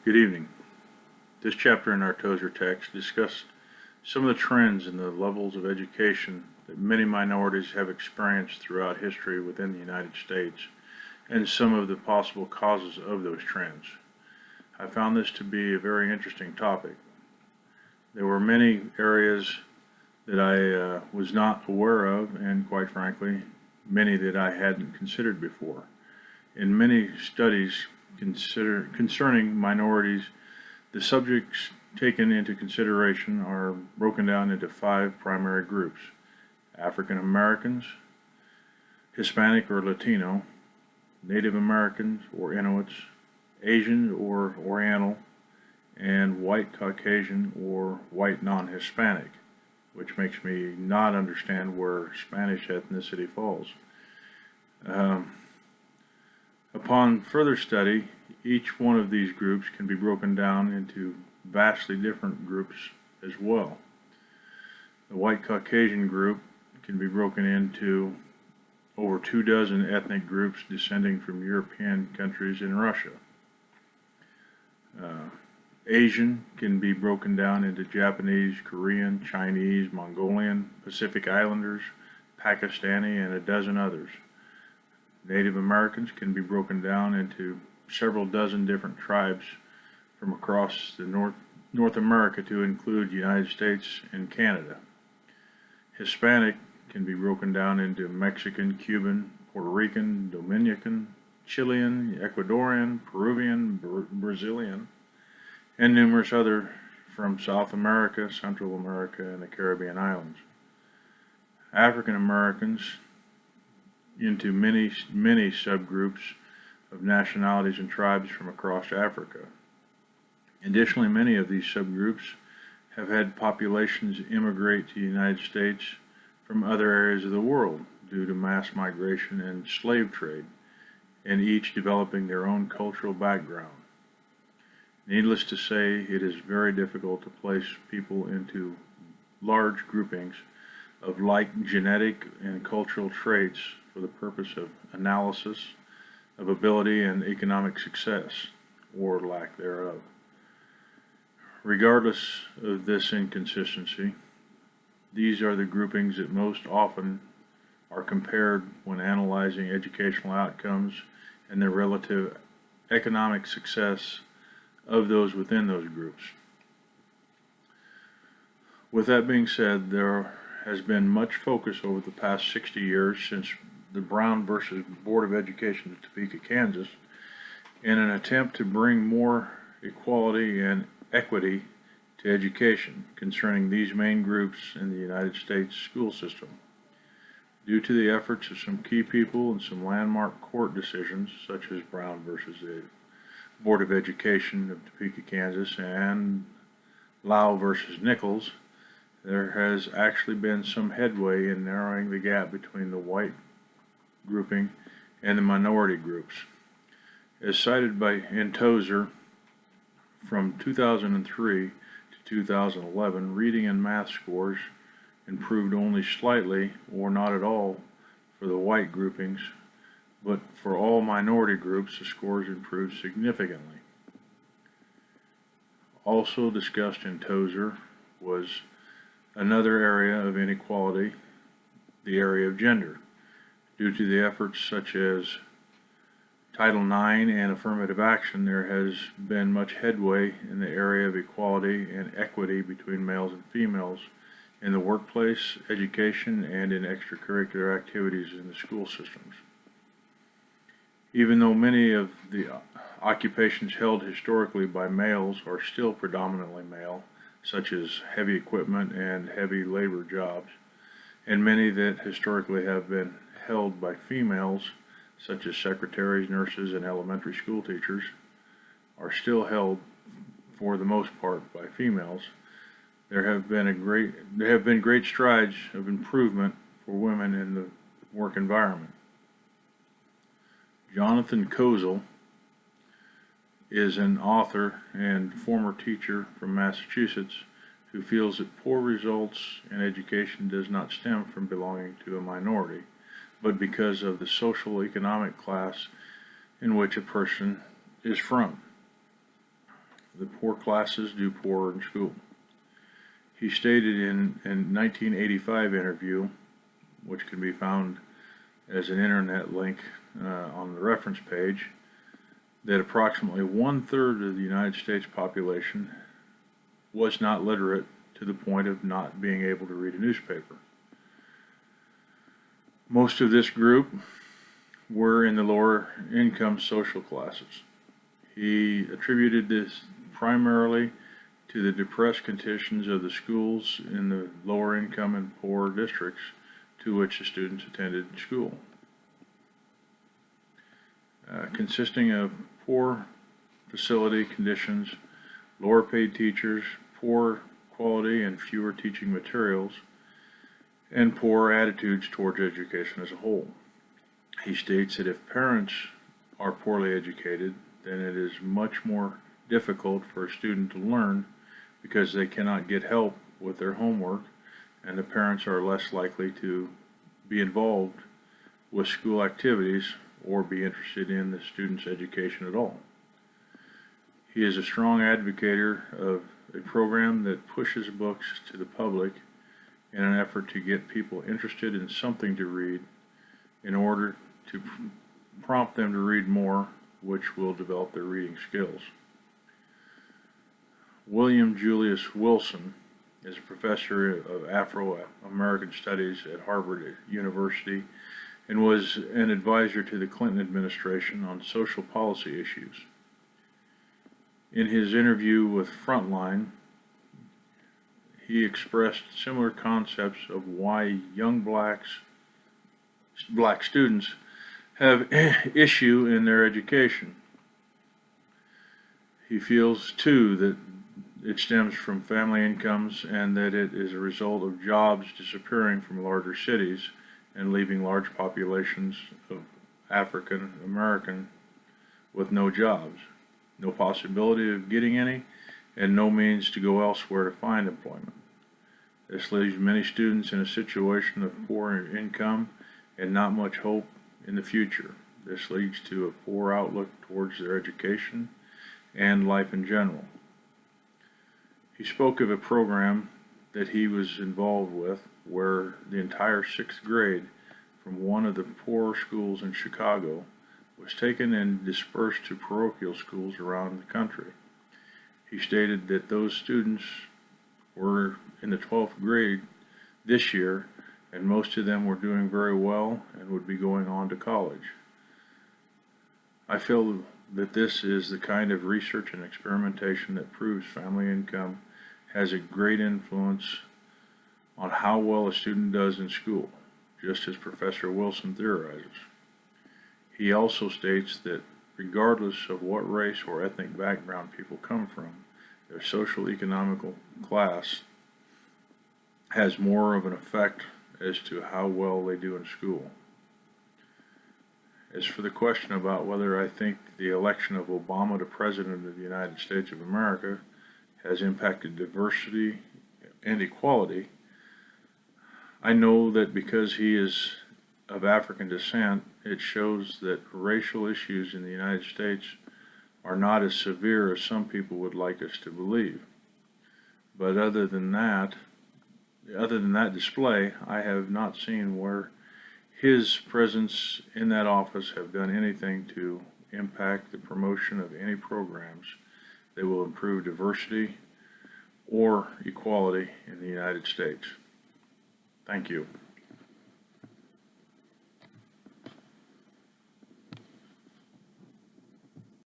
Good evening. This chapter in our Tozer text discussed some of the trends in the levels of education that many minorities have experienced throughout history within the United States and some of the possible causes of those trends. I found this to be a very interesting topic. There were many areas that I was not aware of, and quite frankly, many that I hadn't considered before. In many studies concerning minorities, the subjects taken into consideration are broken down into 5 primary groups: African Americans, Hispanic or Latino, Native Americans or Inuits, Asian or Oriental, and White Caucasian or White Non-Hispanic, which makes me not understand where Spanish ethnicity falls. Upon further study, each one of these groups can be broken down into vastly different groups as well. The White Caucasian group can be broken into over 24 ethnic groups descending from European countries and Russia. Asian can be broken down into Japanese, Korean, Chinese, Mongolian, Pacific Islanders, Pakistani, and a dozen others. Native Americans can be broken down into several dozen different tribes from across the North America to include the United States and Canada. Hispanic can be broken down into Mexican, Cuban, Puerto Rican, Dominican, Chilean, Ecuadorian, Peruvian, Brazilian, and numerous other from South America, Central America, and the Caribbean islands. African Americans into many subgroups of nationalities and tribes from across Africa. Additionally, many of these subgroups have had populations immigrate to the United States from other areas of the world due to mass migration and slave trade, and each developing their own cultural background. Needless to say, it is very difficult to place people into large groupings of like genetic and cultural traits for the purpose of analysis of ability and economic success, or lack thereof. Regardless of this inconsistency, these are the groupings that most often are compared when analyzing educational outcomes and the relative economic success of those within those groups. With that being said, there has been much focus over the past 60 years since the Brown versus Board of Education of Topeka, Kansas, in an attempt to bring more equality and equity to education concerning these main groups in the United States school system. Due to the efforts of some key people and some landmark court decisions, such as Brown versus the Board of Education of Topeka, Kansas, and Lau versus Nichols, there has actually been some headway in narrowing the gap between the white grouping and the minority groups. As cited in Tozer, from 2003 to 2011, reading and math scores improved only slightly or not at all for the white groupings, but for all minority groups, the scores improved significantly. Also discussed in Tozer was another area of inequality, the area of gender. Due to the efforts such as Title IX and affirmative action, there has been much headway in the area of equality and equity between males and females in the workplace, education, and in extracurricular activities in the school systems. Even though many of the occupations held historically by males are still predominantly male, such as heavy equipment and heavy labor jobs, and many that historically have been held by females, such as secretaries, nurses, and elementary school teachers, are still held for the most part by females. There have been great strides of improvement for women in the work environment. Jonathan Kozol is an author and former teacher from Massachusetts who feels that poor results in education does not stem from belonging to a minority, but because of the social economic class in which a person is from. the poor classes do poorer in school. He stated in a 1985 interview, which can be found as an internet link on the reference page, that approximately 1/3 of the United States population was not literate to the point of not being able to read a newspaper. Most of this group were in the lower income social classes. He attributed this primarily to the depressed conditions of the schools in the lower income and poor districts to which the students attended school, consisting of poor facility conditions, lower paid teachers, poor quality and fewer teaching materials, and poor attitudes towards education as a whole. He states that if parents are poorly educated, then it is much more difficult for a student to learn because they cannot get help with their homework, and the parents are less likely to be involved with school activities or be interested in the student's education at all. He is a strong advocate of a program that pushes books to the public in an effort to get people interested in something to read in order to prompt them to read more, which will develop their reading skills. William Julius Wilson is a professor of Afro-American Studies at Harvard University and was an advisor to the Clinton administration on social policy issues. In his interview with Frontline, he expressed similar concepts of why young black students have issue in their education. He feels too that it stems from family incomes and that it is a result of jobs disappearing from larger cities and leaving large populations of African American with no jobs, no possibility of getting any, and no means to go elsewhere to find employment. This leaves many students in a situation of poor income and not much hope in the future. This leads to a poor outlook towards their education and life in general. He spoke of a program that he was involved with where the entire 6th grade from one of the poor schools in Chicago was taken and dispersed to parochial schools around the country. He stated that those students were in the 12th grade this year, and most of them were doing very well and would be going on to college. I feel that this is the kind of research and experimentation that proves family income has a great influence on how well a student does in school, just as Professor Wilson theorizes. He also states that regardless of what race or ethnic background people come from, their social economical class has more of an effect as to how well they do in school. As for the question about whether I think the election of Obama to President of the United States of America has impacted diversity and equality, I know that because he is of African descent, it shows that racial issues in the United States are not as severe as some people would like us to believe. But other than that display, I have not seen where his presence in that office have done anything to impact the promotion of any programs that will improve diversity or equality in the United States. Thank you.